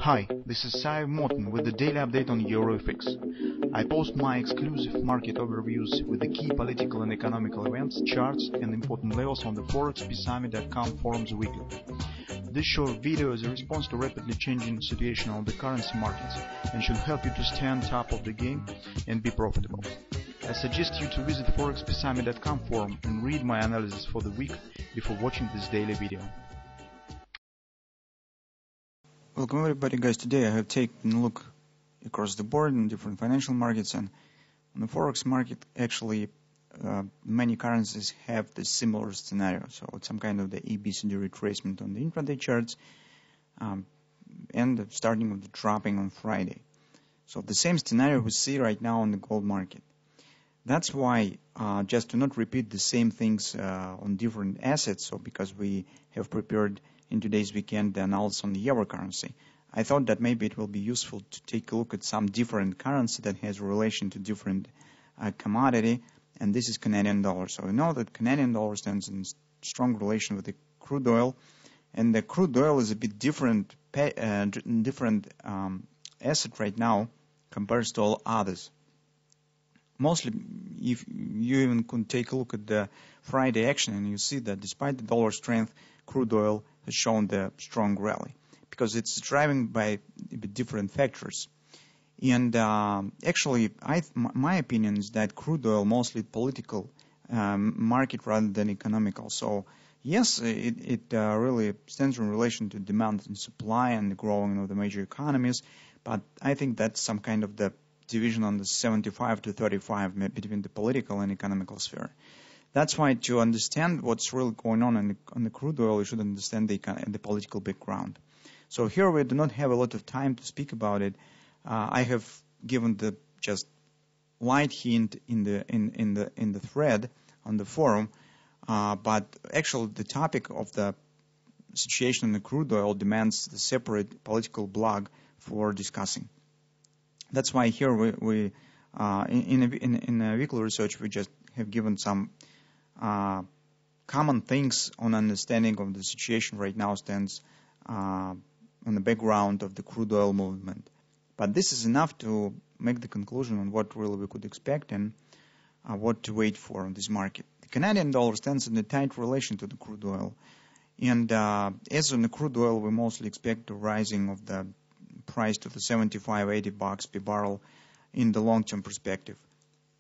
Hi, this is Sive Morten with the daily update on EuroFX. I post my exclusive market overviews with the key political and economical events, charts and important levels on the ForexPeaceArmy.com forums weekly. This short video is a response to rapidly changing situation on the currency markets and should help you to stay on top of the game and be profitable. I suggest you to visit ForexPeaceArmy.com forum and read my analysis for the week before watching this daily video. Welcome everybody, guys. Today I have taken a look across the board in different financial markets, and on the forex market actually many currencies have this similar scenario. So it's some kind of the ABCD retracement on the intraday charts and the starting of the dropping on Friday. So the same scenario we see right now on the gold market. That's why just to not repeat the same things on different assets, so because we have prepared in today's weekend the analysis on the euro currency, I thought that maybe it will be useful to take a look at some different currency that has relation to different commodity, and this is Canadian dollar. So we know that Canadian dollar stands in strong relation with the crude oil, and the crude oil is a bit different asset right now compared to all others. Mostly, if you even could take a look at the Friday action, and you see that despite the dollar strength, crude oil has shown the strong rally because it's driven by a bit different factors. And actually, my opinion is that crude oil mostly political market rather than economical. So yes, it really stands in relation to demand and supply and the growing of the major economies, but I think that's some kind of the division on the 75 to 35 between the political and economical sphere. That's why to understand what's really going on the crude oil, you should understand the political background. So here we do not have a lot of time to speak about it. I have given the just light hint in the thread on the forum, but actually the topic of the situation in the crude oil demands the separate political blog for discussing. That's why here we in a weekly research we just have given some common things on understanding of the situation right now stands on the background of the crude oil movement. But this is enough to make the conclusion on what really we could expect and what to wait for on this market. The Canadian dollar stands in a tight relation to the crude oil, and as on the crude oil, we mostly expect the rising of the price to the $75-80 per barrel in the long-term perspective.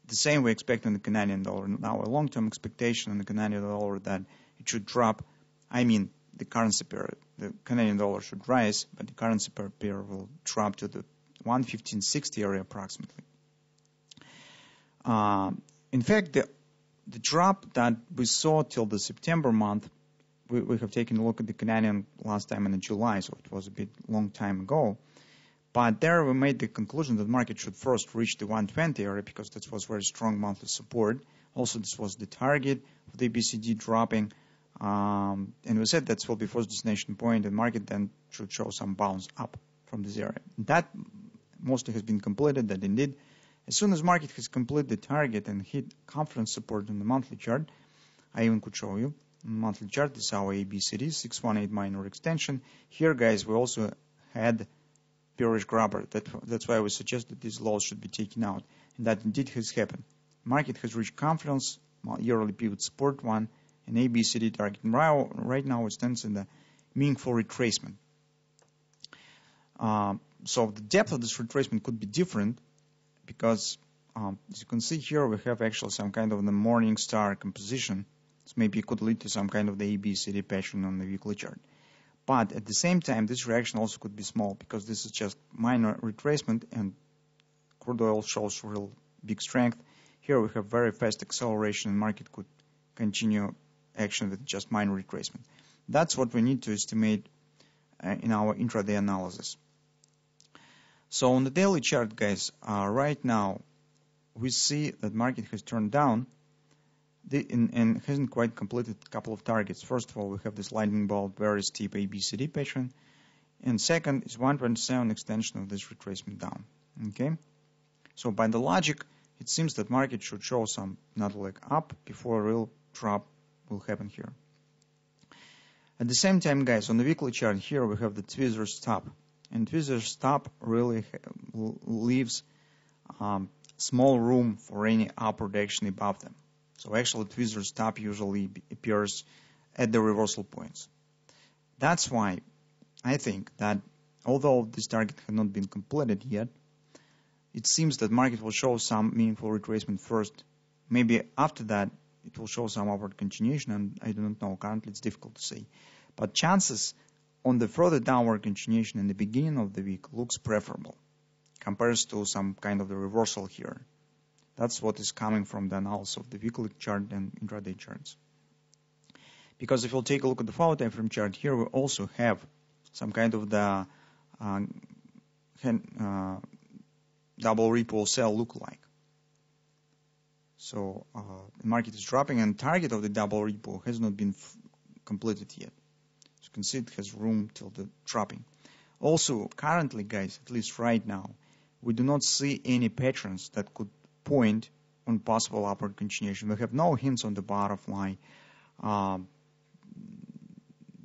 The same we expect on the Canadian dollar. Now, a long-term expectation on the Canadian dollar that it should drop. I mean, the currency pair, the Canadian dollar should rise, but the currency pair will drop to the 115.60 area approximately. In fact, the drop that we saw till the September month, we have taken a look at the Canadian last time in July, so it was a bit long time ago. But there we made the conclusion that the market should first reach the 120 area because that was very strong monthly support. Also, this was the target of the BCD dropping. And we said that will be first destination point, and market then should show some bounce up from this area. That mostly has been completed, that indeed. As soon as market has completed the target and hit confidence support on the monthly chart, I even could show you. Monthly chart, this is our ABCD 618 minor extension. Here, guys, we also had bearish grabber. That's why we suggest that these lows should be taken out, and that indeed has happened. Market has reached confidence, yearly pivot support one, and ABCD target. And right now it stands in the meaningful retracement. So the depth of this retracement could be different because, as you can see here, we have actually some kind of the morning star composition. So maybe it could lead to some kind of the ABCD pattern on the weekly chart. But at the same time, this reaction also could be small because this is just minor retracement and crude oil shows real big strength. Here we have very fast acceleration and market could continue action with just minor retracement. That's what we need to estimate in our intraday analysis. So on the daily chart, guys, right now we see that market has turned down and hasn't quite completed a couple of targets. First of all, we have this lightning bolt, very steep ABCD pattern, and second is 1.7 extension of this retracement down. Okay, so by the logic, it seems that market should show some not leg up before a real drop will happen here. At the same time, guys, on the weekly chart here we have the tweezers top. And tweezer stop really leaves small room for any upward action above them. So actually tweezer stop usually appears at the reversal points. That's why I think that although this target has not been completed yet, it seems that market will show some meaningful retracement first. Maybe after that it will show some upward continuation, and I do not know. Currently it's difficult to say. But chances on the further downward continuation in the beginning of the week looks preferable compared to some kind of the reversal here. That's what is coming from the analysis of the weekly chart and intraday charts. Because if we'll take a look at the 4-hour time frame chart, here we also have some kind of the double repo sell look like. So the market is dropping, and target of the double repo has not been completed yet. As you can see, it has room till the dropping. Also, currently, guys, at least right now, we do not see any patterns that could point on possible upward continuation. We have no hints on the butterfly,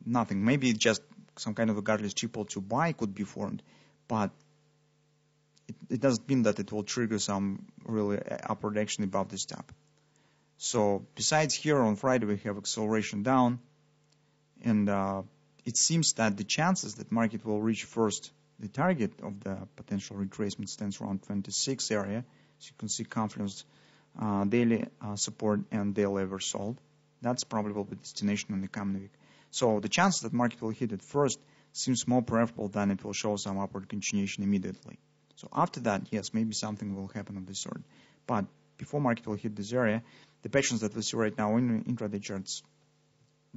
nothing. Maybe just some kind of a guardrail triple to buy could be formed, but it doesn't mean that it will trigger some really upward action above this top. So besides here on Friday we have acceleration down, and it seems that the chances that market will reach first the target of the potential retracement stands around 26 area. So you can see confluence daily support and daily oversold. That's probably the destination in the coming week. So the chances that market will hit it first seems more preferable than it will show some upward continuation immediately. So after that, yes, maybe something will happen of this sort. But before market will hit this area, the patterns that we see right now in intraday charts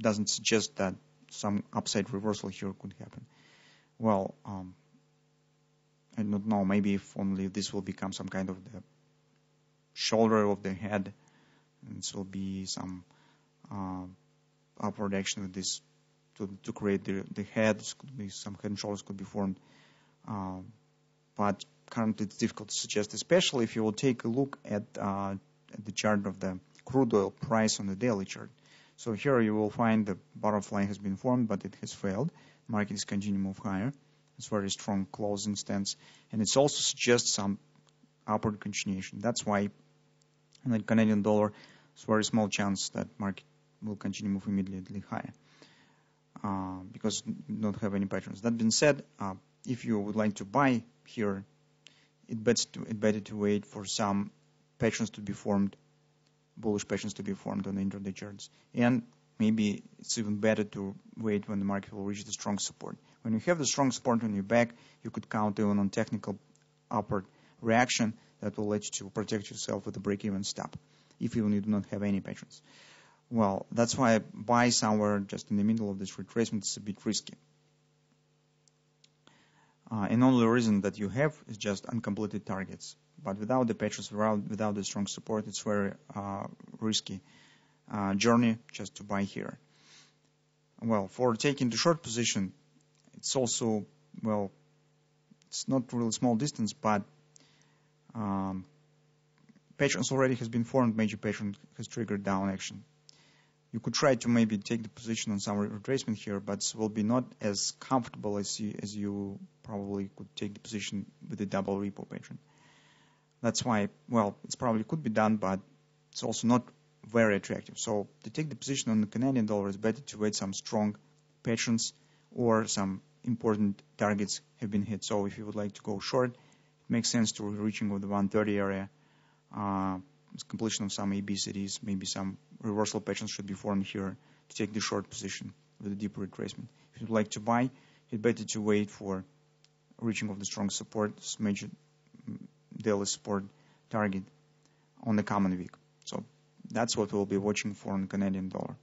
doesn't suggest that some upside reversal here could happen. Well, I don't know, maybe if only this will become some kind of the shoulder of the head, and this will be some upward action with this to create the head. This could be some head and shoulders could be formed. But currently it's difficult to suggest, especially if you will take a look at the chart of the crude oil price on the daily chart. So here you will find the butterfly has been formed, but it has failed. Market is continuing to move higher. It's very strong closing stance, and it also suggests some upward continuation. That's why in the Canadian dollar, it's very small chance that market will continue to move immediately higher because we don't have any patterns. That being said, if you would like to buy here, it's better to wait for some patterns to be formed, bullish patterns to be formed on the intraday charts. And maybe it's even better to wait when the market will reach the strong support. When you have the strong support on your back, you could count even on technical upward reaction that will let you to protect yourself with a break-even stop, if even you do not have any patterns. Well, that's why buy somewhere just in the middle of this retracement is a bit risky. And only reason that you have is just uncompleted targets. But without the patterns, without the strong support, it's very risky journey just to buy here. Well, for taking the short position, it's also, well, it's not really small distance, but patterns already has been formed, major pattern has triggered down action. You could try to maybe take the position on some retracement here, but it will be not as comfortable as you probably could take the position with the double repo pattern. That's why, well, it probably could be done, but it's also not very attractive. So to take the position on the Canadian dollar, it's better to wait some strong patterns or some important targets have been hit. So if you would like to go short, it makes sense to reaching with the 130 area. Completion of some ABCDs, maybe some reversal patterns should be formed here to take the short position with a deeper retracement. If you'd like to buy, it's better to wait for reaching of the strong support, this major daily support target on the coming week. So that's what we'll be watching for on the Canadian dollar.